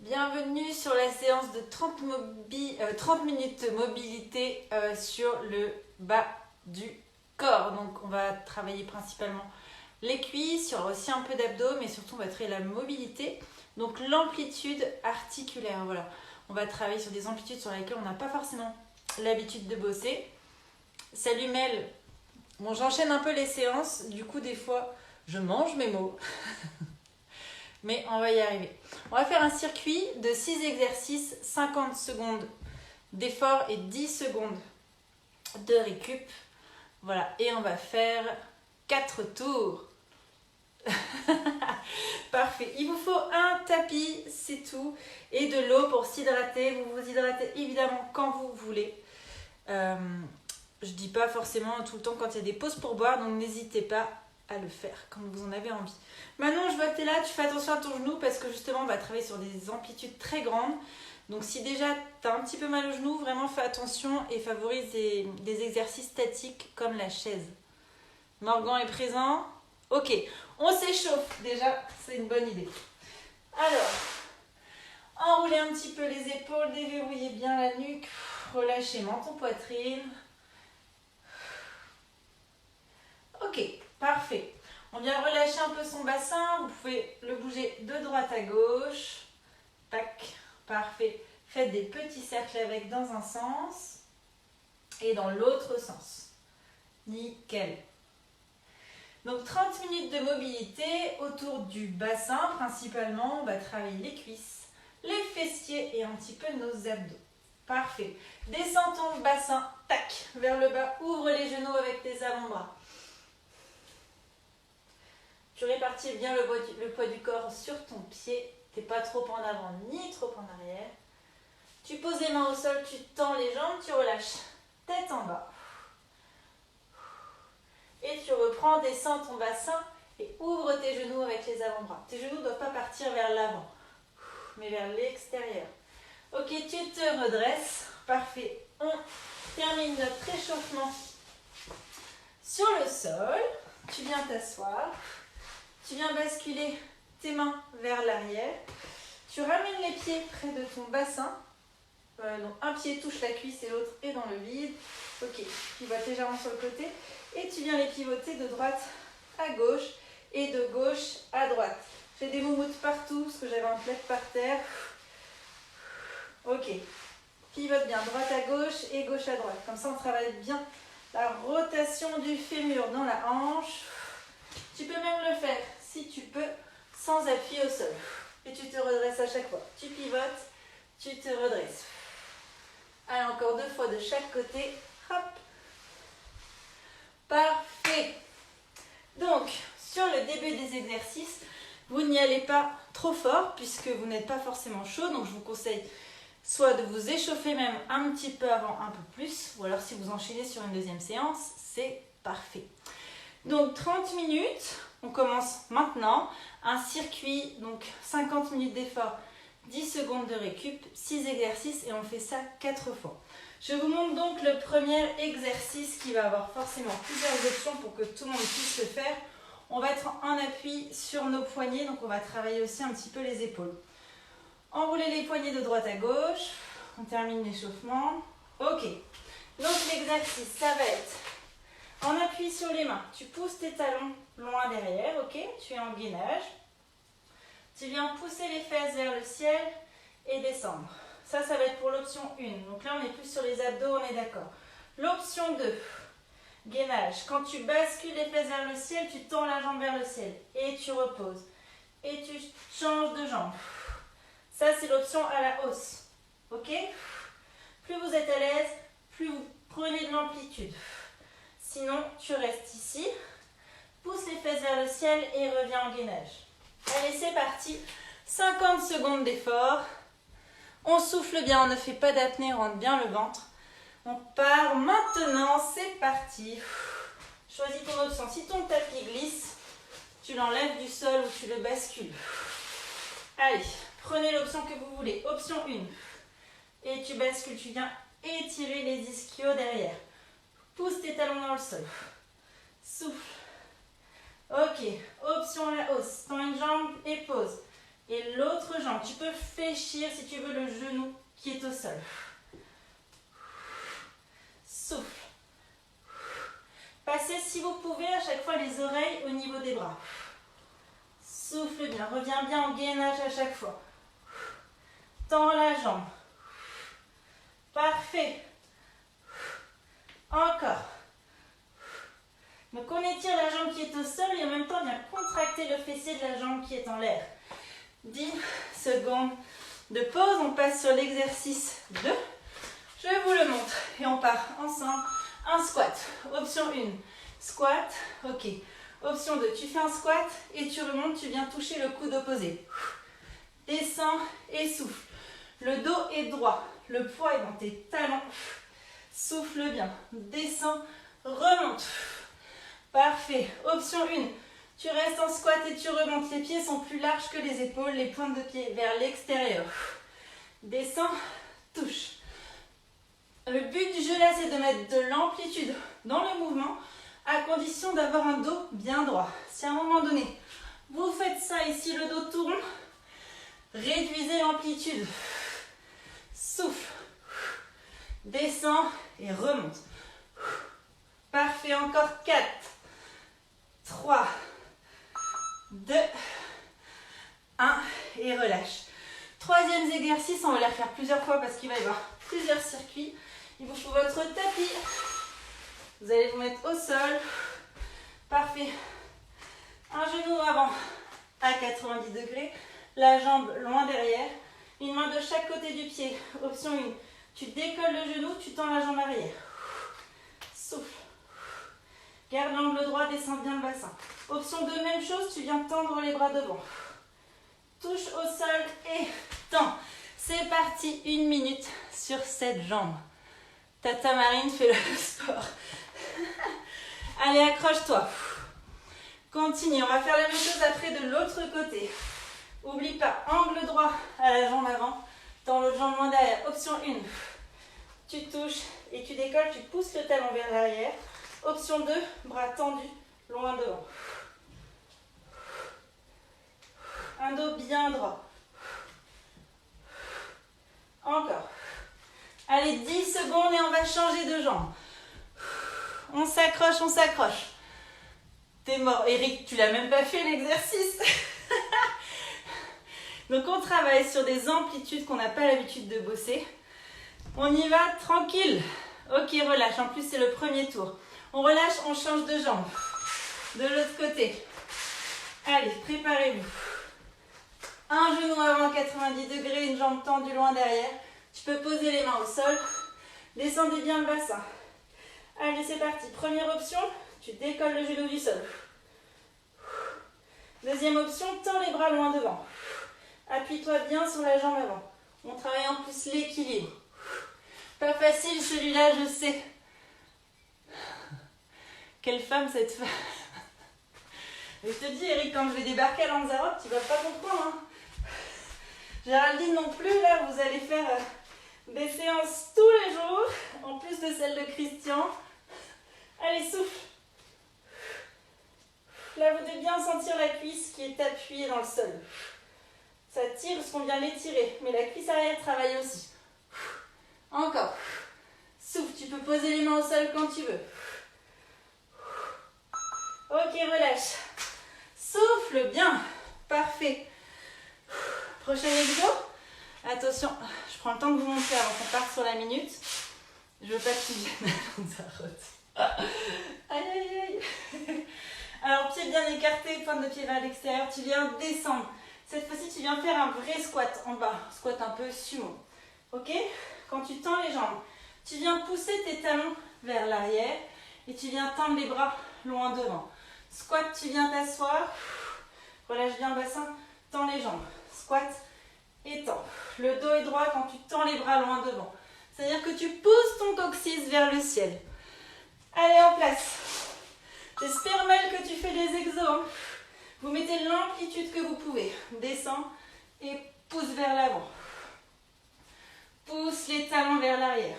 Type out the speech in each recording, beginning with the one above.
Bienvenue sur la séance de 30 minutes mobilité sur le bas du corps. Donc on va travailler principalement les cuisses, il y aura aussi un peu d'abdos, mais surtout on va travailler la mobilité. Donc l'amplitude articulaire, voilà. On va travailler sur des amplitudes sur lesquelles on n'a pas forcément l'habitude de bosser. Salut Mel. Bon, j'enchaîne un peu les séances, du coup des fois je mange mes mots. Mais on va y arriver. On va faire un circuit de 6 exercices, 50 secondes d'effort et 10 secondes de récup. Voilà, et on va faire 4 tours. Parfait. Il vous faut un tapis, c'est tout, et de l'eau pour s'hydrater. Vous vous hydratez évidemment quand vous voulez. Je dis pas forcément tout le temps quand il y a des pauses pour boire, donc n'hésitez pas à le faire quand vous en avez envie. Manon, je vois que tu es là, tu fais attention à ton genou parce que justement on va travailler sur des amplitudes très grandes. Donc si déjà tu as un petit peu mal au genou, vraiment fais attention et favorise des exercices statiques comme la chaise. Morgan est présent. Ok, on s'échauffe déjà, c'est une bonne idée. Alors, enroulez un petit peu les épaules, déverrouillez bien la nuque, relâchez menton, poitrine. Ok, parfait. On vient relâcher un peu son bassin. Vous pouvez le bouger de droite à gauche. Tac, parfait. Faites des petits cercles avec dans un sens et dans l'autre sens. Nickel. Donc 30 minutes de mobilité autour du bassin. Principalement, on va travailler les cuisses, les fessiers et un petit peu nos abdos. Parfait. Descends ton bassin, tac, vers le bas. Ouvre les genoux avec tes avant-bras. Tu répartis bien le poids du corps sur ton pied. Tu n'es pas trop en avant ni trop en arrière. Tu poses les mains au sol, tu tends les jambes, tu relâches. Tête en bas. Et tu reprends, descends ton bassin et ouvre tes genoux avec les avant-bras. Tes genoux ne doivent pas partir vers l'avant, mais vers l'extérieur. Ok, tu te redresses. Parfait. On termine notre échauffement sur le sol. Tu viens t'asseoir. Tu viens basculer tes mains vers l'arrière. Tu ramènes les pieds près de ton bassin. Donc un pied touche la cuisse et l'autre est dans le vide. Ok, pivote légèrement sur le côté. Et tu viens les pivoter de droite à gauche et de gauche à droite. J'ai des moumoutes partout parce que j'avais un plaid par terre. Ok, pivote bien droite à gauche et gauche à droite. Comme ça on travaille bien la rotation du fémur dans la hanche. Tu peux même le faire, si tu peux, sans appui au sol. Et tu te redresses à chaque fois. Tu pivotes, tu te redresses. Allez, encore 2 fois de chaque côté. Hop. Parfait. Donc, sur le début des exercices, vous n'y allez pas trop fort puisque vous n'êtes pas forcément chaud. Donc, je vous conseille soit de vous échauffer même un petit peu avant, un peu plus. Ou alors, si vous enchaînez sur une deuxième séance, c'est parfait. Donc 30 minutes, on commence maintenant, un circuit, donc 50 minutes d'effort, 10 secondes de récup, 6 exercices et on fait ça 4 fois. Je vous montre donc le premier exercice qui va avoir forcément plusieurs options pour que tout le monde puisse le faire. On va être en appui sur nos poignets, donc on va travailler aussi un petit peu les épaules. Enroulez les poignets de droite à gauche, on termine l'échauffement. Ok, donc l'exercice, ça va être... En appui sur les mains, tu pousses tes talons loin derrière, ok? Tu es en gainage. Tu viens pousser les fesses vers le ciel et descendre. Ça va être pour l'option 1. Donc là, on est plus sur les abdos, on est d'accord. L'option 2, gainage. Quand tu bascules les fesses vers le ciel, tu tends la jambe vers le ciel et tu reposes. Et tu changes de jambe. Ça, c'est l'option à la hausse, ok? Plus vous êtes à l'aise, plus vous prenez de l'amplitude. Sinon, tu restes ici, pousse les fesses vers le ciel et reviens en gainage. Allez, c'est parti. 50 secondes d'effort. On souffle bien, on ne fait pas d'apnée, on rentre bien le ventre. On part maintenant, c'est parti. Choisis ton option. Si ton tapis glisse, tu l'enlèves du sol ou tu le bascules. Allez, prenez l'option que vous voulez. Option 1. Et tu bascules, tu viens étirer les ischios derrière. Pousse tes talons dans le sol. Souffle. Ok. Option à la hausse. Tends une jambe et pose. Et l'autre jambe. jambes. Tu peux fléchir si tu veux le genou qui est au sol. Souffle. Passez si vous pouvez à chaque fois les oreilles au niveau des bras. Souffle bien, reviens bien en gainage à chaque fois. Tends la jambe. Parfait. Encore. Donc on étire la jambe qui est au sol et en même temps bien contracter le fessier de la jambe qui est en l'air. 10 secondes de pause. On passe sur l'exercice 2. Je vous le montre et on part ensemble. Un squat. Option 1. Squat. Ok. Option 2. Tu fais un squat et tu remontes. Tu viens toucher le coude opposé. Descends et souffle. Le dos est droit. Le poids est dans tes talons. Souffle bien. Descends. Remonte. Parfait. Option 1. Tu restes en squat et tu remontes. Les pieds sont plus larges que les épaules. Les pointes de pied vers l'extérieur. Descends. Touche. Le but du jeu là, c'est de mettre de l'amplitude dans le mouvement à condition d'avoir un dos bien droit. Si à un moment donné, vous faites ça et si le dos tourne, réduisez l'amplitude. Souffle. Descends et remonte. Parfait. Encore 4, 3, 2, 1 et relâche. Troisième exercice, on va le refaire plusieurs fois parce qu'il va y avoir plusieurs circuits. Il vous faut votre tapis. Vous allez vous mettre au sol. Parfait. Un genou avant à 90 degrés. La jambe loin derrière. Une main de chaque côté du pied. Option 1. Tu décolles le genou, tu tends la jambe arrière. Souffle. Garde l'angle droit, descends bien le bassin. Option 2, même chose, tu viens tendre les bras devant. Touche au sol et tends. C'est parti, 1 minute sur cette jambe. Tata Marine fait le sport. Allez, accroche-toi. Continue, on va faire la même chose après de l'autre côté. Oublie pas, angle droit à la jambe avant. Tends l'autre jambe loin derrière. Option 1. Tu touches et tu décolles, tu pousses le talon vers l'arrière. Option 2, bras tendus, loin devant. Un dos bien droit. Encore. Allez, 10 secondes et on va changer de jambe. On s'accroche, on s'accroche. T'es mort. Eric, tu l'as même pas fait l'exercice. Donc on travaille sur des amplitudes qu'on n'a pas l'habitude de bosser. On y va tranquille. Ok, relâche. En plus, c'est le premier tour. On relâche, on change de jambe. De l'autre côté. Allez, préparez-vous. Un genou avant 90 degrés, une jambe tendue loin derrière. Tu peux poser les mains au sol. Descendez bien le bassin. Allez, c'est parti. Première option, tu décolles le genou du sol. Deuxième option, tends les bras loin devant. Appuie-toi bien sur la jambe avant. On travaille en plus l'équilibre. Pas facile celui-là, je sais. Quelle femme cette femme. Et je te dis, Eric, quand je vais débarquer à Lanzarote, tu vas pas comprendre. Hein. Géraldine non plus, là, vous allez faire des séances tous les jours, en plus de celle de Christian. Allez, souffle. Là, vous devez bien sentir la cuisse qui est appuyée dans le sol. Ça tire parce qu'on vient l'étirer, mais la cuisse arrière travaille aussi. Encore. Souffle, tu peux poser les mains au sol quand tu veux. Ok, relâche. Souffle bien. Parfait. Prochain exo. Attention, je prends le temps de vous montrer avant qu'on parte sur la minute. Je veux pas que tu viennes à Lanzarote. Aïe, aïe, aïe. Alors, pied bien écarté, pointe de pied vers l'extérieur. Tu viens descendre. Cette fois-ci, tu viens faire un vrai squat en bas. Squat un peu sumo. Ok? Quand tu tends les jambes, tu viens pousser tes talons vers l'arrière et tu viens tendre les bras loin devant. Squat, tu viens t'asseoir. Relâche bien le bassin. Tends les jambes. Squat et tends. Le dos est droit quand tu tends les bras loin devant. C'est-à-dire que tu pousses ton coccyx vers le ciel. Allez, en place. J'espère mal que tu fais des exos. Hein. Vous mettez l'amplitude que vous pouvez. Descends et pousse vers l'avant. Pousse les talons vers l'arrière.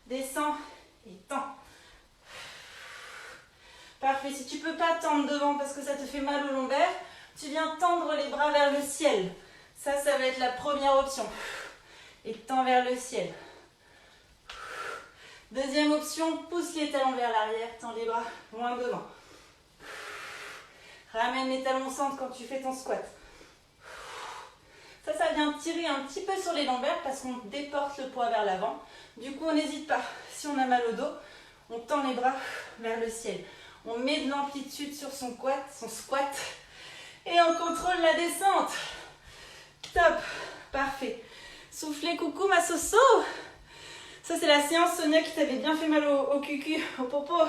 Descends et tends. Parfait. Si tu ne peux pas tendre devant parce que ça te fait mal au lombaire, Tu viens tendre les bras vers le ciel. Ça va être la première option. Et tends vers le ciel. Deuxième option, pousse les talons vers l'arrière, tends les bras loin devant. Ramène les talons au centre quand tu fais ton squat. Ça vient tirer un petit peu sur les lombaires parce qu'on déporte le poids vers l'avant. Du coup, on n'hésite pas. Si on a mal au dos, on tend les bras vers le ciel. On met de l'amplitude sur son squat. Et on contrôle la descente. Top. Parfait. Soufflez, coucou ma Soso. Ça, c'est la séance, Sonia, qui t'avait bien fait mal au cucu, au popo.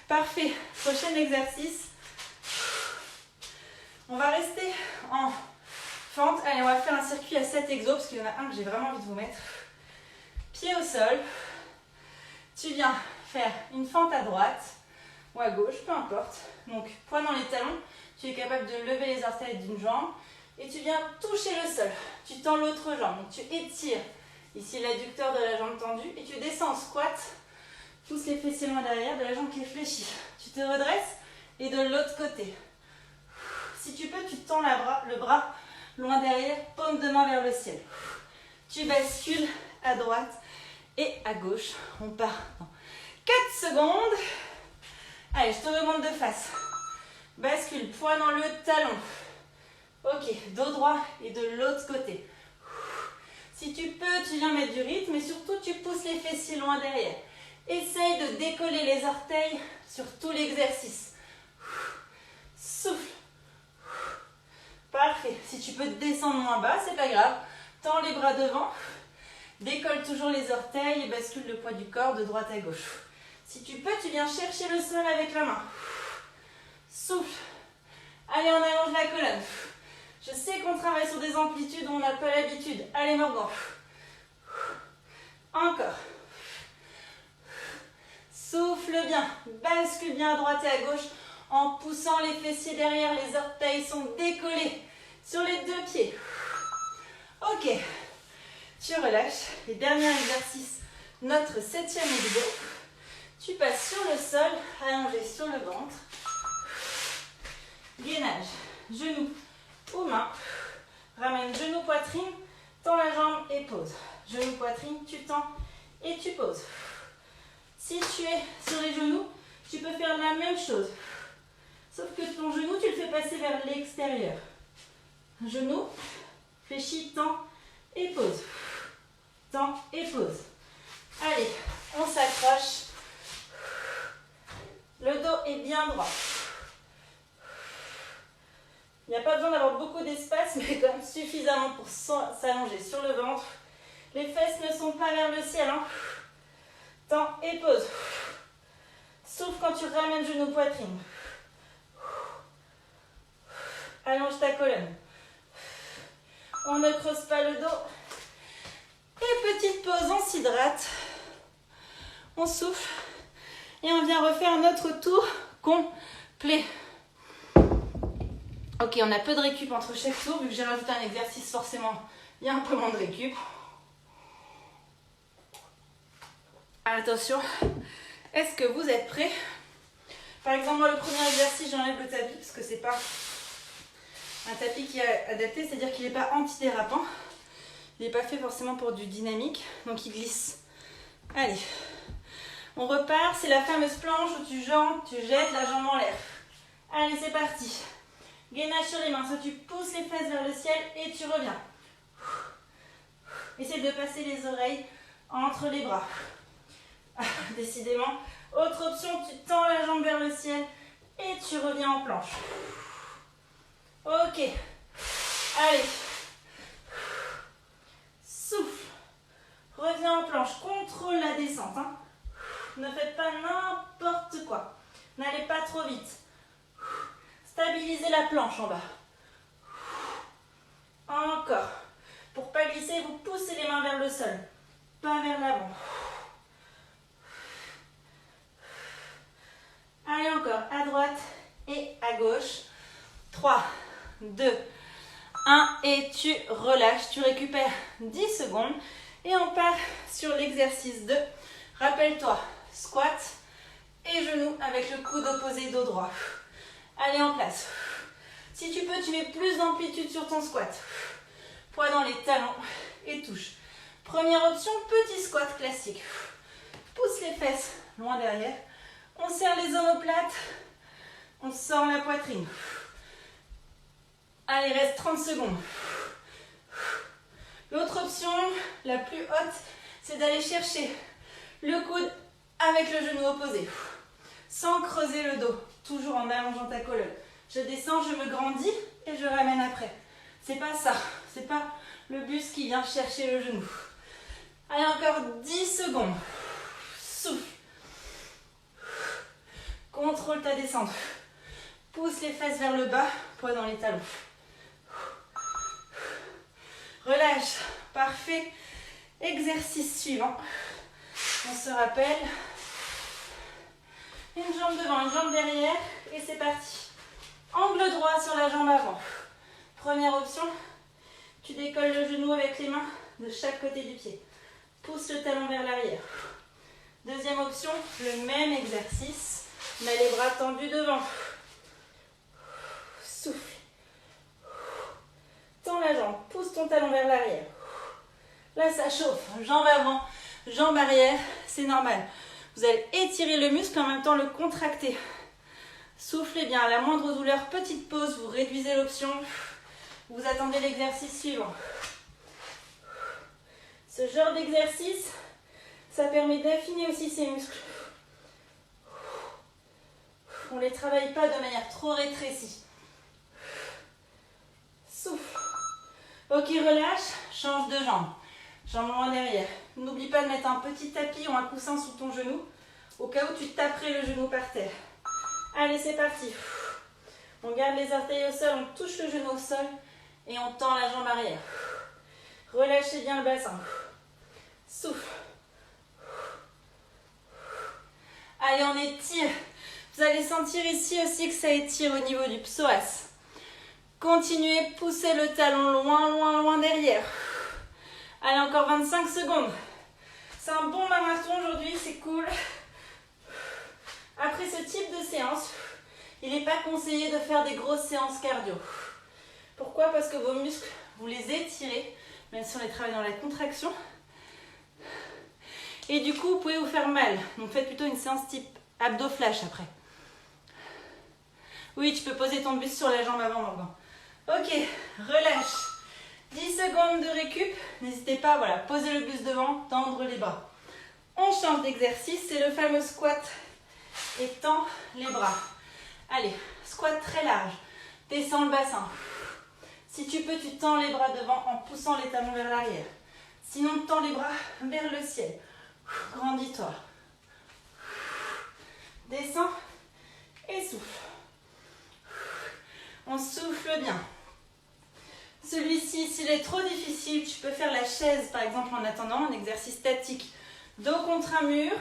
Parfait. Prochain exercice. On va rester en fente. Allez, on va faire un circuit à 7 exos, parce qu'il y en a un que j'ai vraiment envie de vous mettre. Pied au sol. Tu viens faire une fente à droite ou à gauche, peu importe. Donc, poing dans les talons. Tu es capable de lever les orteils d'une jambe. Et tu viens toucher le sol. Tu tends l'autre jambe. Donc, tu étires ici l'adducteur de la jambe tendue. Et tu descends en squat. Pousse les fessiers loin derrière de la jambe qui est fléchie. Tu te redresses. Et de l'autre côté. Si tu peux, tu tends le bras loin derrière. Paume de main vers le ciel. Tu bascules à droite et à gauche. On part dans 4 secondes. Allez, je te remonte de face. Bascule, poids dans le talon. Ok, dos droit et de l'autre côté. Si tu peux, tu viens mettre du rythme et surtout tu pousses les fessiers loin derrière. Essaye de décoller les orteils sur tout l'exercice. Souffle. Parfait. Si tu peux descendre moins bas, c'est pas grave. Tends les bras devant. Décolle toujours les orteils et bascule le poids du corps de droite à gauche. Si tu peux, tu viens chercher le sol avec la main. Souffle. Allez, on allonge la colonne. Je sais qu'on travaille sur des amplitudes où on n'a pas l'habitude. Allez, Morgan. Encore. Souffle bien. Bascule bien à droite et à gauche en poussant les fessiers derrière. Les orteils sont décollés sur les deux pieds. Ok. Tu relâches. Et dernier exercice, notre 7e exo. Tu passes sur le sol, allongé sur le ventre. Gainage, genoux ou mains. Ramène genou, poitrine, tends la jambe et pose. Genou, poitrine, tu tends et tu poses. Si tu es sur les genoux, tu peux faire la même chose. Sauf que ton genou, tu le fais passer vers l'extérieur. Genou, fléchis, tends et pose. Tends et pose. Allez, on s'accroche. Le dos est bien droit. Il n'y a pas besoin d'avoir beaucoup d'espace, mais quand même suffisamment pour s'allonger sur le ventre. Les fesses ne sont pas vers le ciel. Hein. Tends et pose. Souffle quand tu ramènes genou poitrine. Allonge ta colonne. On ne creuse pas le dos. Et petite pause, on s'hydrate. On souffle. Et on vient refaire notre tour complet. Ok, on a peu de récup entre chaque tour. Vu que j'ai rajouté un exercice, forcément, il y a un peu moins de récup. Attention, est-ce que vous êtes prêts? Par exemple, moi, le premier exercice, j'enlève le tapis parce que c'est pas un tapis qui est adapté, c'est-à-dire qu'il n'est pas antidérapant. Il n'est pas fait forcément pour du dynamique, donc il glisse. Allez, on repart. C'est la fameuse planche où tu jettes la jambe en l'air. Allez, c'est parti. Gainage sur les mains, soit tu pousses les fesses vers le ciel et tu reviens. Essaye de passer les oreilles entre les bras. Décidément. Autre option, tu tends la jambe vers le ciel et tu reviens en planche. Ok. Allez. Souffle. Reviens en planche. Contrôle la descente. Hein. Ne faites pas n'importe quoi. N'allez pas trop vite. Stabilisez la planche en bas. Encore. Pour pas glisser, vous poussez les mains vers le sol. Pas vers l'avant. Allez encore. À droite et à gauche. 3, 2, 1. Et tu relâches. Tu récupères 10 secondes. Et on part sur l'exercice 2. Rappelle-toi, squat et genoux avec le coude opposé, dos droit. Allez, en place. Si tu peux, tu mets plus d'amplitude sur ton squat. Poids dans les talons et touche. Première option, petit squat classique. Pousse les fesses loin derrière. On serre les omoplates. On sort la poitrine. Allez, reste 30 secondes. L'autre option, la plus haute, c'est d'aller chercher le coude avec le genou opposé. Sans creuser le dos. Toujours en allongeant ta colonne. Je descends, je me grandis et je ramène après. C'est pas ça. C'est pas le buste qui vient chercher le genou. Allez, encore 10 secondes. Souffle. Contrôle ta descente. Pousse les fesses vers le bas, poids dans les talons. Relâche. Parfait. Exercice suivant. On se rappelle. Une jambe devant, une jambe derrière. Et c'est parti. Angle droit sur la jambe avant. Première option. Tu décolles le genou avec les mains de chaque côté du pied. Pousse le talon vers l'arrière. Deuxième option, le même exercice, mais les bras tendus devant. Souffle. Tends la jambe, pousse ton talon vers l'arrière. Là, ça chauffe. Jambe avant, jambe arrière, c'est normal. Vous allez étirer le muscle, en même temps le contracter. Soufflez bien. À la moindre douleur, petite pause, vous réduisez l'option. Vous attendez l'exercice suivant. Ce genre d'exercice, ça permet d'affiner aussi ces muscles. On ne les travaille pas de manière trop rétrécie. Souffle. Ok, relâche, change de jambe. Jambe loin derrière. N'oublie pas de mettre un petit tapis ou un coussin sous ton genou, au cas où tu taperais le genou par terre. Allez, c'est parti. On garde les orteils au sol, on touche le genou au sol et on tend la jambe arrière. Relâchez bien le bassin. Souffle. Allez, on étire. Vous allez sentir ici aussi que ça étire au niveau du psoas. Continuez, poussez le talon loin, loin, loin derrière. Allez, encore 25 secondes. C'est un bon marathon aujourd'hui, c'est cool. Après ce type de séance, il n'est pas conseillé de faire des grosses séances cardio. Pourquoi? Parce que vos muscles, vous les étirez, même si on les travaille dans la contraction. Et du coup, vous pouvez vous faire mal. Donc faites plutôt une séance type abdos flash après. Oui, tu peux poser ton buste sur la jambe avant, Morgan. Ok, relâche. 10 secondes de récup. N'hésitez pas, voilà, poser le buste devant, tendre les bras. On change d'exercice, c'est le fameux squat. Et tend les bras. Allez, squat très large. Descends le bassin. Si tu peux, tu tends les bras devant en poussant les talons vers l'arrière. Sinon, tends les bras vers le ciel. Grandis-toi. Descends et souffle. On souffle bien. Celui-ci, s'il est trop difficile, tu peux faire la chaise, par exemple, en attendant, un exercice statique. Dos contre un mur,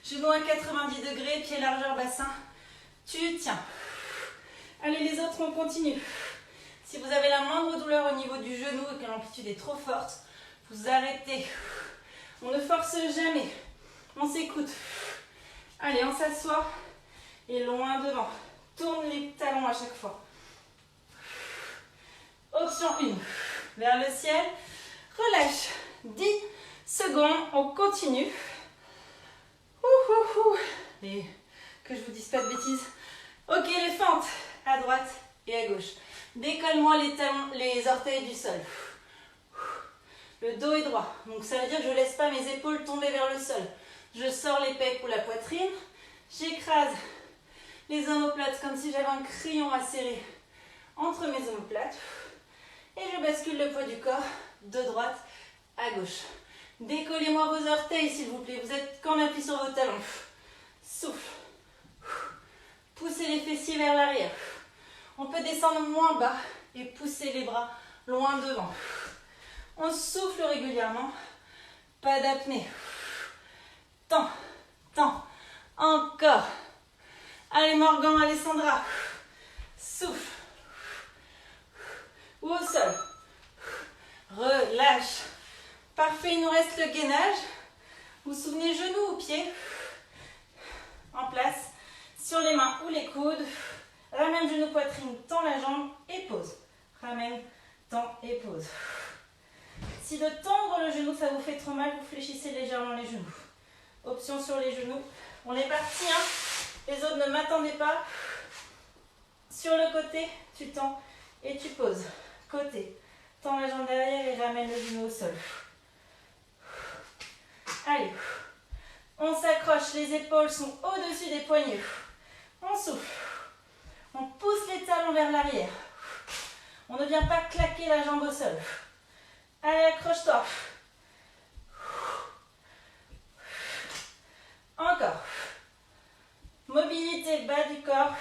genoux à 90 degrés, pied largeur bassin. Tu tiens. Allez, les autres, on continue. Si vous avez la moindre douleur au niveau du genou et que l'amplitude est trop forte, vous arrêtez. On ne force jamais. On s'écoute. Allez, on s'assoit et loin devant. Tourne les talons à chaque fois. Option 1. Vers le ciel. Relâche. 10 secondes. On continue. Et que je vous dise pas de bêtises. Ok, les fentes. À droite et à gauche. Décolle-moi les talons, les orteils du sol. Le dos est droit. Donc ça veut dire que je ne laisse pas mes épaules tomber vers le sol. Je sors les pecs ou la poitrine. J'écrase les omoplates comme si j'avais un crayon à serrer entre mes omoplates. Et je bascule le poids du corps de droite à gauche. Décollez-moi vos orteils s'il vous plaît. Vous êtes qu'en appui sur vos talons. Souffle. Poussez les fessiers vers l'arrière. On peut descendre moins bas et pousser les bras loin devant. On souffle régulièrement. Pas d'apnée. Tends, tends. Encore. Allez Morgan, Alessandra. Souffle. Ou au sol. Relâche. Parfait, il nous reste le gainage. Vous vous souvenez, genoux ou pieds. En place. Sur les mains ou les coudes. Ramène genou, poitrine, tends la jambe et pose. Ramène, tends et pose. Si de tendre le genou, ça vous fait trop mal, vous fléchissez légèrement les genoux. Option sur les genoux. On est parti, hein. Les autres, ne m'attendez pas. Sur le côté, tu tends et tu poses. Côté, tends la jambe derrière et ramène le genou au sol. Allez, on s'accroche, les épaules sont au-dessus des poignets. On souffle. On pousse les talons vers l'arrière. On ne vient pas claquer la jambe au sol. Allez, accroche-toi. Encore. Mobilité bas du corps.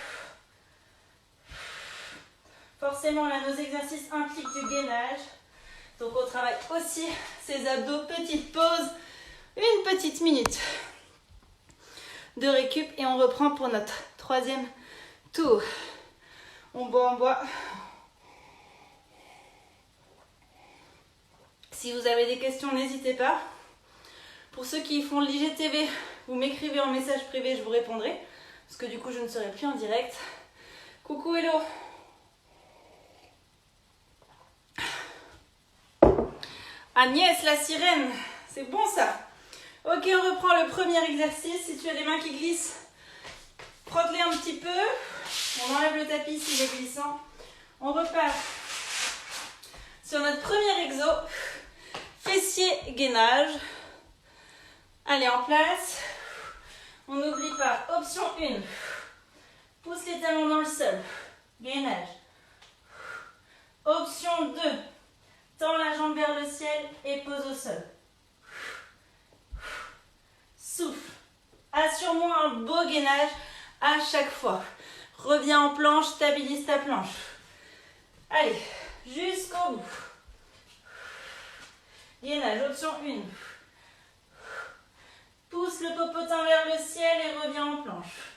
Forcément, là, nos exercices impliquent du gainage. Donc, on travaille aussi ces abdos. Petite pause, une petite minute de récup et on reprend pour notre troisième tour. On boit. Si vous avez des questions, n'hésitez pas. Pour ceux qui font l'IGTV, vous m'écrivez en message privé, je vous répondrai. Parce que du coup, je ne serai plus en direct. Coucou, hello. Agnès, la sirène. C'est bon ça. Ok, on reprend le premier exercice. Si tu as les mains qui glissent, frotte-les un petit peu. On enlève le tapis s'il est glissant. On repart sur notre premier exo. Fessier, gainage. Allez, en place. On n'oublie pas. Option 1. Pousse les talons dans le sol. Gainage. Option 2. Tends la jambe vers le ciel et pose au sol. Souffle. Assure-moi un beau gainage à chaque fois. Reviens en planche, stabilise ta planche. Allez, jusqu'au bout. Gainage, option 1. Pousse le popotin vers le ciel et reviens en planche.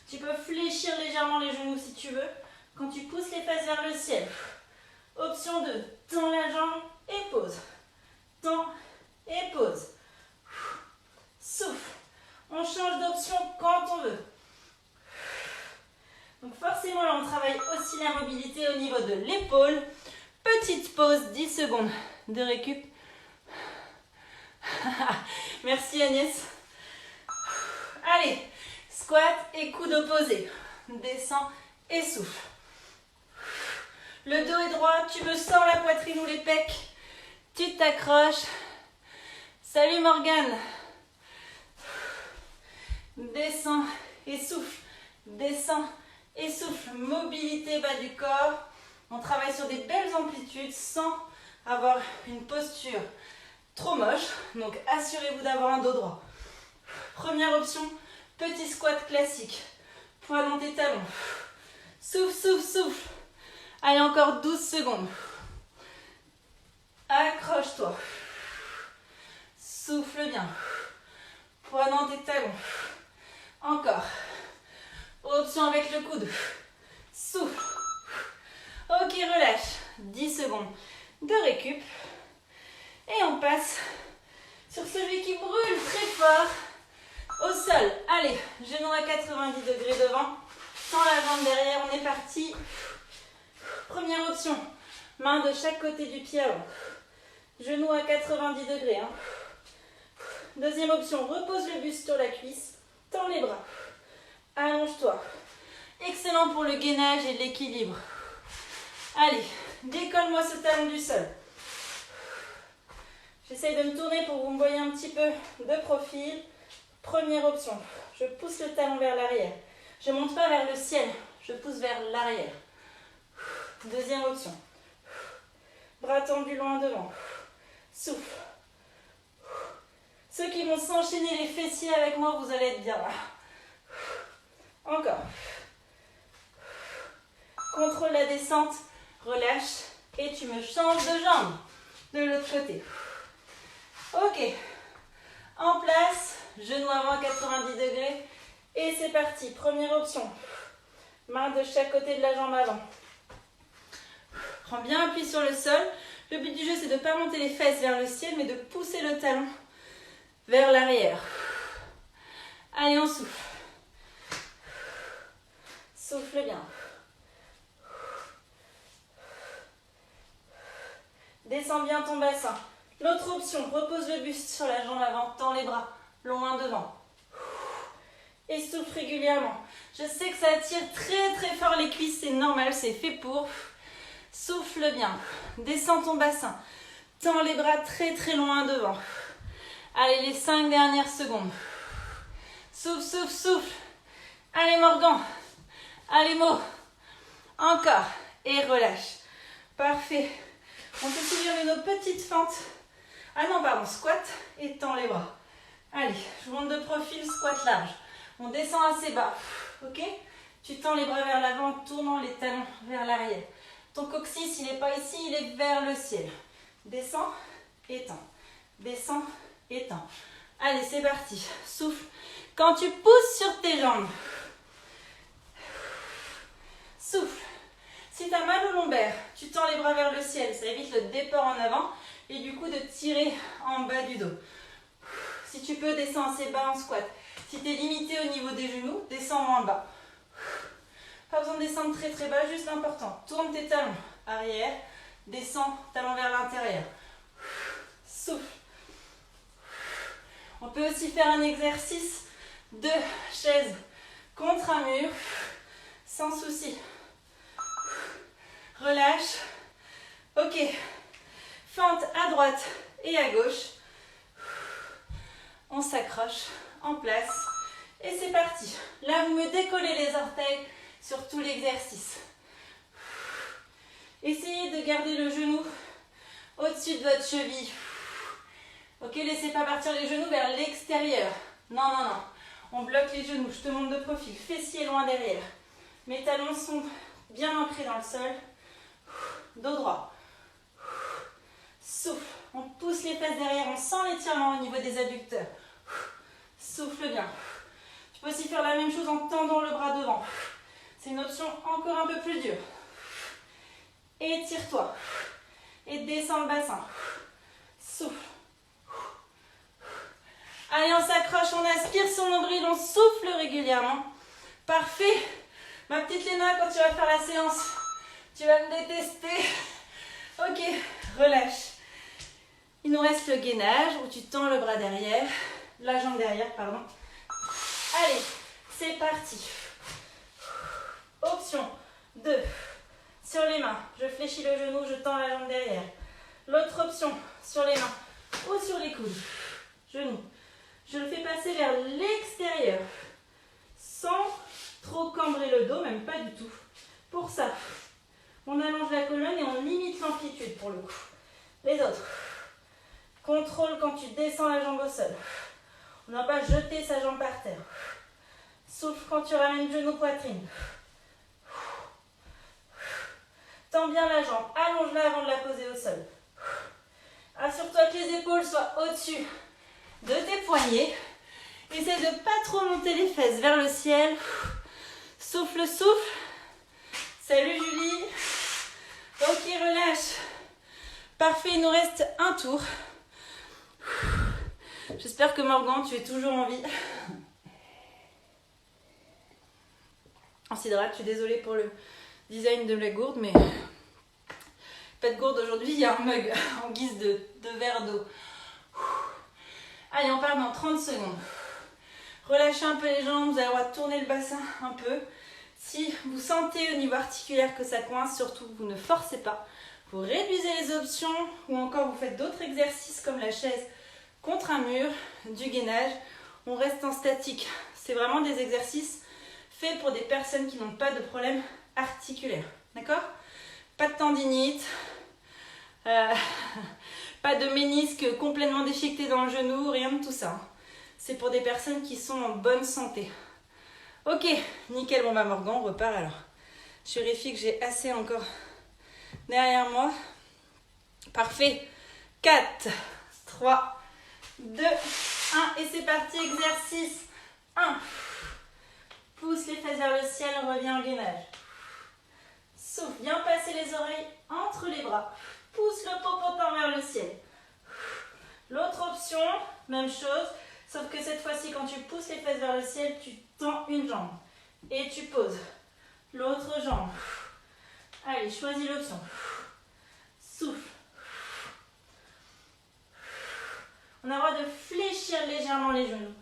Tu peux fléchir légèrement les genoux si tu veux. Quand tu pousses les fesses vers le ciel. Option 2. Tends la jambe et pose. Tends et pose. Souffle. On change d'option quand on veut. Donc forcément, là, on travaille aussi la mobilité au niveau de l'épaule. Petite pause, 10 secondes de récup. Merci Agnès. Allez, squat et coude opposé. Descends et souffle. Le dos est droit, tu me sors la poitrine ou les pecs. Tu t'accroches. Salut Morgane. Descends et souffle. Descends et souffle. Mobilité bas du corps. On travaille sur des belles amplitudes sans avoir une posture trop moche. Donc assurez-vous d'avoir un dos droit. Première option, petit squat classique. Poids dans tes talons. Souffle, souffle, souffle. Allez, encore 12 secondes. Accroche-toi. Souffle bien. Poids dans tes talons. Encore. Option avec le coude. Souffle. Ok, relâche. 10 secondes de récup. Et on passe sur celui qui brûle très fort. Au sol. Allez, genou à 90 degrés devant. Tends la jambe derrière. On est parti. Première option. Main de chaque côté du pied avant. Genou à 90 degrés. Hein. Deuxième option. Repose le buste sur la cuisse. Tends les bras. Allonge-toi. Excellent pour le gainage et l'équilibre. Allez, décolle-moi ce talon du sol. J'essaye de me tourner pour que vous me voyez un petit peu de profil. Première option. Je pousse le talon vers l'arrière. Je ne monte pas vers le ciel. Je pousse vers l'arrière. Deuxième option. Bras tendus loin devant. Souffle. Ceux qui vont s'enchaîner les fessiers avec moi, vous allez être bien là. Encore. Contrôle la descente, relâche et tu me changes de jambe de l'autre côté. Ok. En place, genou avant 90 degrés et c'est parti. Première option. Main de chaque côté de la jambe avant. Prends bien appui sur le sol. Le but du jeu, c'est de ne pas monter les fesses vers le ciel, mais de pousser le talon vers l'arrière. Allez, on souffle. Souffle bien. Descends bien ton bassin. L'autre option, repose le buste sur la jambe avant, tends les bras, loin devant. Et souffle régulièrement. Je sais que ça attire très très fort les cuisses, c'est normal, c'est fait pour. Souffle bien. Descends ton bassin. Tends les bras très très loin devant. Allez, les 5 dernières secondes. Souffle, souffle, souffle. Allez Morgan. Allez Mo. Encore. Et relâche. Parfait. On peut subir nos petites fentes. Ah non, pardon, squat et tends les bras. Allez, je vous montre de profil, squat large. On descend assez bas, ok? Tu tends les bras vers l'avant en tournant les talons vers l'arrière. Ton coccyx, il n'est pas ici, il est vers le ciel. Descends, étends. Descends, étends. Allez, c'est parti. Souffle. Quand tu pousses sur tes jambes, souffle. Si tu as mal au lombaire, tu tends les bras vers le ciel. Ça évite le déport en avant et du coup de tirer en bas du dos. Si tu peux, descends assez bas en squat. Si tu es limité au niveau des genoux, descends moins bas. Pas besoin de descendre très très bas, juste l'important. Tourne tes talons arrière, descends talons vers l'intérieur. Souffle. On peut aussi faire un exercice de chaise contre un mur, sans souci. Relâche. Ok. Fente à droite et à gauche. On s'accroche en place. Et c'est parti. Là, vous me décollez les orteils sur tout l'exercice. Essayez de garder le genou au-dessus de votre cheville. Ok, laissez pas partir les genoux vers l'extérieur. Non, non, non. On bloque les genoux. Je te montre de profil. Fessiers loin derrière. Mes talons sont bien ancrés dans le sol. Dos droit. Souffle. On pousse les fesses derrière. On sent l'étirement au niveau des adducteurs. Souffle bien. Tu peux aussi faire la même chose en tendant le bras devant. C'est une option encore un peu plus dure. Étire-toi. Et descends le bassin. Souffle. Allez, on s'accroche, on aspire son nombril, on souffle régulièrement. Parfait. Ma petite Léna, quand tu vas faire la séance, tu vas me détester. Ok, relâche. Il nous reste le gainage où tu tends le bras derrière, la jambe derrière, pardon. Allez, c'est parti. Option 2. Sur les mains, je fléchis le genou, je tends la jambe derrière. L'autre option, sur les mains ou sur les coudes. Genou. Je le fais passer vers l'extérieur, sans trop cambrer le dos, même pas du tout. Pour ça, on allonge la colonne et on limite l'amplitude pour le coup. Les autres. Contrôle quand tu descends la jambe au sol. On n'a pas jeté sa jambe par terre. Souffle quand tu ramènes genou poitrine. Tends bien la jambe, allonge-la avant de la poser au sol. Assure-toi que les épaules soient au-dessus de tes poignets. Essaie de ne pas trop monter les fesses vers le ciel. Souffle, souffle. Salut Julie. Ok, relâche. Parfait, il nous reste un tour. J'espère que Morgan, tu es toujours en vie. On s'hydrate, je suis désolée pour le design de la gourde, mais pas de gourde aujourd'hui, il y a un mug en guise de verre d'eau. Allez, on part dans 30 secondes. Relâchez un peu les jambes, vous avez le droit de tourner le bassin un peu. Si vous sentez au niveau articulaire que ça coince, surtout vous ne forcez pas. Vous réduisez les options ou encore vous faites d'autres exercices comme la chaise contre un mur, du gainage. On reste en statique. C'est vraiment des exercices faits pour des personnes qui n'ont pas de problème articulaire. D'accord? Pas de tendinite, pas de ménisque complètement déchiqueté dans le genou, rien de tout ça. C'est pour des personnes qui sont en bonne santé. Ok, nickel, bon bah Morgan, on repart alors. Je vérifie que j'ai assez encore derrière moi. Parfait. 4, 3, 2, 1 et c'est parti, exercice 1. Pousse les fesses vers le ciel, reviens en gainage. Souffle, bien passer les oreilles entre les bras. Pousse le popotin vers le ciel. L'autre option, même chose, sauf que cette fois-ci, quand tu pousses les fesses vers le ciel, tu tends une jambe et tu poses. L'autre jambe. Allez, choisis l'option. Souffle. On a le droit de fléchir légèrement les genoux.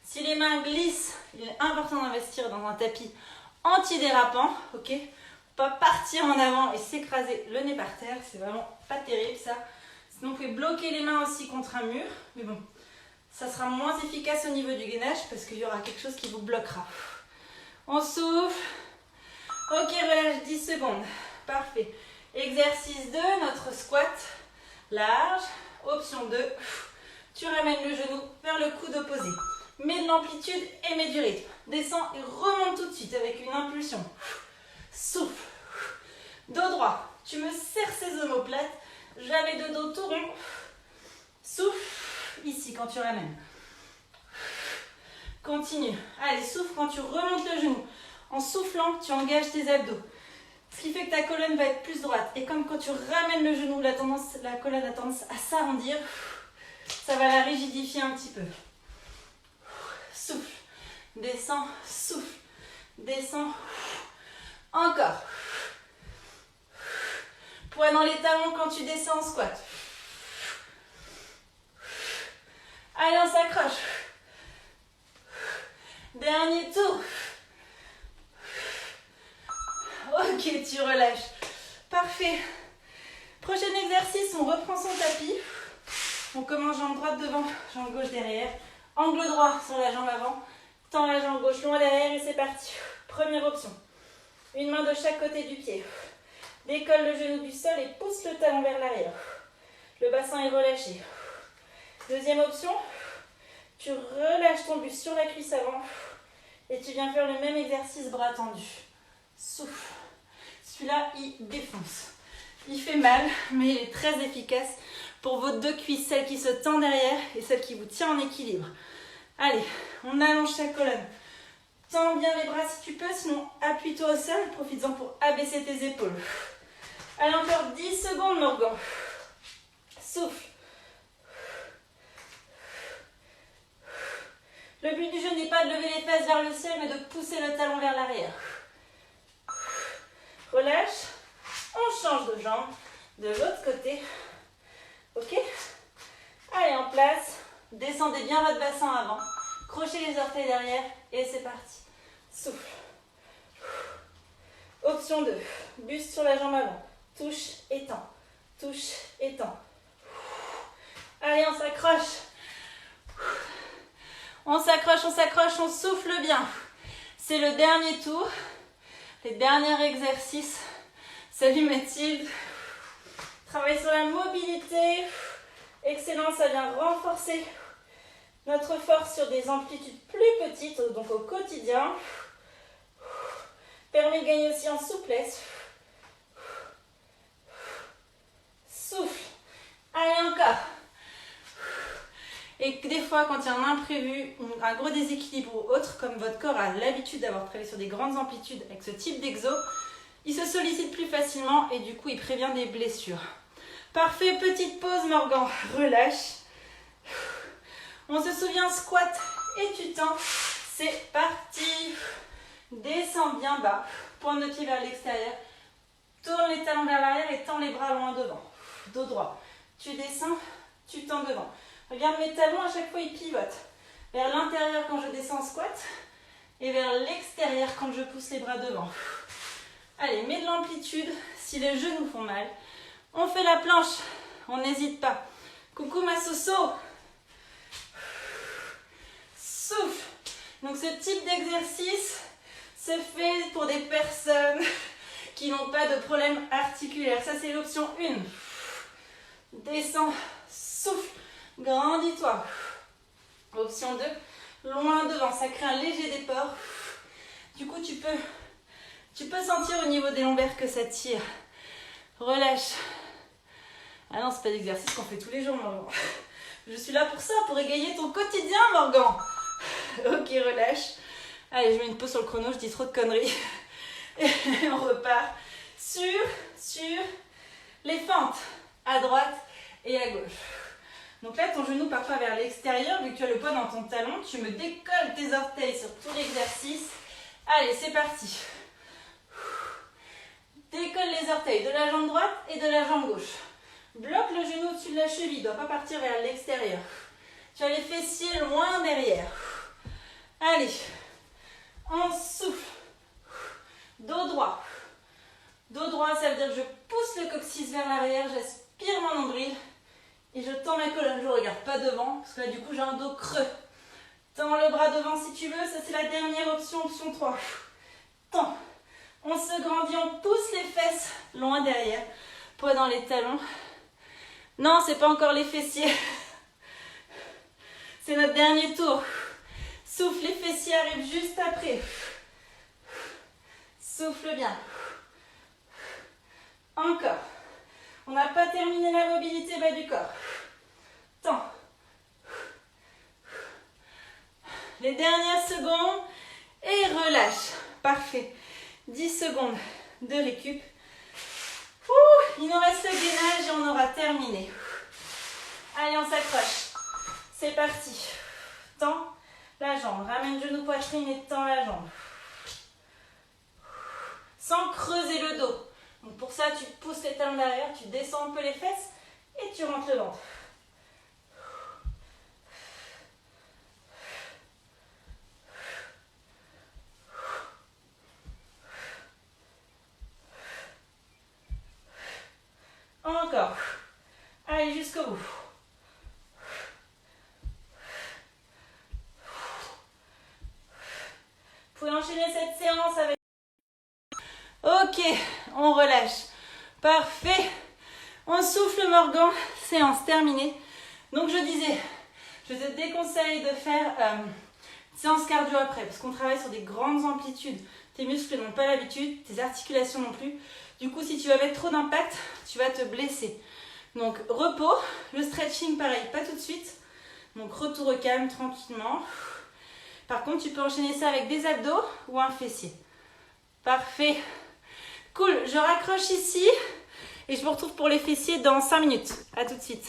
Si les mains glissent, il est important d'investir dans un tapis antidérapant, ok? Pas partir en avant et s'écraser le nez par terre, c'est vraiment pas terrible ça. Sinon vous pouvez bloquer les mains aussi contre un mur, mais bon, ça sera moins efficace au niveau du gainage parce qu'il y aura quelque chose qui vous bloquera. On souffle. Ok, relâche 10 secondes. Parfait. Exercice 2, notre squat large. Option 2, tu ramènes le genou vers le coude opposé. Mets de l'amplitude et mets du rythme. Descends et remonte tout de suite avec une impulsion. Souffle. Dos droit. Tu me serres ces omoplates. Jamais de dos tout rond. Souffle. Ici quand tu ramènes. Continue. Allez, souffle quand tu remontes le genou. En soufflant, tu engages tes abdos. Ce qui fait que ta colonne va être plus droite. Et comme quand tu ramènes le genou, la colonne a tendance à s'arrondir, ça va la rigidifier un petit peu. Souffle. Descends. Souffle. Descends. Encore. Poids dans les talons quand tu descends en squat. Allez, on s'accroche. Dernier tour. Ok, tu relâches. Parfait. Prochain exercice, on reprend son tapis. On commence jambe droite devant, jambe gauche derrière. Angle droit sur la jambe avant. Tends la jambe gauche loin derrière et c'est parti. Première option. Une main de chaque côté du pied. Décolle le genou du sol et pousse le talon vers l'arrière. Le bassin est relâché. Deuxième option. Tu relâches ton buste sur la cuisse avant et tu viens faire le même exercice bras tendus. Souffle. Celui-là, il défonce. Il fait mal, mais il est très efficace pour vos deux cuisses, celle qui se tend derrière et celle qui vous tient en équilibre. Allez, on allonge sa colonne. Tends bien les bras si tu peux, sinon appuie-toi au sol. Profites-en pour abaisser tes épaules. Allez, encore 10 secondes, Morgan. Souffle. Le but du jeu n'est pas de lever les fesses vers le ciel, mais de pousser le talon vers l'arrière. Relâche. On change de jambe de l'autre côté. Ok? Allez, en place. Descendez bien votre bassin avant. Crochez les orteils derrière et c'est parti. Souffle. Option 2. Buste sur la jambe avant. Touche, étend. Touche, étend. Allez, on s'accroche. On s'accroche, on souffle bien. C'est le dernier tour. Les derniers exercices. Salut Mathilde. Travaille sur la mobilité. Excellent, ça vient renforcer notre force sur des amplitudes plus petites, donc au quotidien. Permet de gagner aussi en souplesse. Souffle. Allez, encore. Et des fois, quand il y a un imprévu, un gros déséquilibre ou autre, comme votre corps a l'habitude d'avoir travaillé sur des grandes amplitudes avec ce type d'exo, il se sollicite plus facilement et du coup, il prévient des blessures. Parfait, petite pause, Morgan. Relâche. On se souvient, squat et tu tends. C'est parti. Descends bien bas. Pointe de pied vers l'extérieur. Tourne les talons vers l'arrière et tends les bras loin devant. Dos droit. Tu descends, tu tends devant. Regarde mes talons, à chaque fois ils pivotent. Vers l'intérieur quand je descends en squat et vers l'extérieur quand je pousse les bras devant. Allez, mets de l'amplitude si les genoux font mal. On fait la planche, on n'hésite pas. Coucou ma Soso. Souffle. Donc ce type d'exercice se fait pour des personnes qui n'ont pas de problème articulaire. Ça c'est l'option 1. Descends, souffle, grandis-toi. Option 2, loin devant, ça crée un léger déport. Du coup tu peux sentir au niveau des lombaires que ça tire. Relâche. Ah non, c'est pas d'exercice qu'on fait tous les jours, Morgan. Je suis là pour ça, pour égayer ton quotidien, Morgan. Ok, relâche. Allez, je mets une pause sur le chrono, je dis trop de conneries. Et on repart sur les fentes, à droite et à gauche. Donc là, ton genou part pas vers l'extérieur, vu que tu as le poids dans ton talon. Tu me décolles tes orteils sur tout l'exercice. Allez, c'est parti. Décolle les orteils de la jambe droite et de la jambe gauche. Bloque le genou au-dessus de la cheville, il ne doit pas partir vers l'extérieur. Tu as les fessiers loin derrière. Allez, on souffle. Dos droit. Dos droit, ça veut dire que je pousse le coccyx vers l'arrière, j'aspire mon nombril et je tends ma colonne. Je ne regarde pas devant parce que là du coup j'ai un dos creux. Tends le bras devant si tu veux, ça c'est la dernière option, option 3. Tends. On se grandit, on pousse les fesses loin derrière. Poids dans les talons. Non, c'est pas encore les fessiers. C'est notre dernier tour. Souffle, les fessiers arrivent juste après. Souffle bien. Encore. On n'a pas terminé la mobilité bas du corps. Tends. Les dernières secondes. Et relâche. Parfait. 10 secondes de récup. Il nous reste le gainage et on aura terminé. Allez, on s'accroche. C'est parti. Tends la jambe. Ramène genou poitrine et tends la jambe. Sans creuser le dos. Donc pour ça, tu pousses les talons derrière, tu descends un peu les fesses et tu rentres le ventre. Encore. Allez, jusqu'au bout. Vous pouvez enchaîner cette séance avec... Ok, on relâche. Parfait. On souffle Morgan. Séance terminée. Donc je disais, je te déconseille de faire une séance cardio après parce qu'on travaille sur des grandes amplitudes. Tes muscles n'ont pas l'habitude, tes articulations non plus. Du coup, si tu vas mettre trop d'impact, tu vas te blesser. Donc repos, le stretching pareil, pas tout de suite. Donc retour au calme tranquillement. Par contre, tu peux enchaîner ça avec des abdos ou un fessier. Parfait. Cool, je raccroche ici et je vous retrouve pour les fessiers dans 5 minutes. À tout de suite.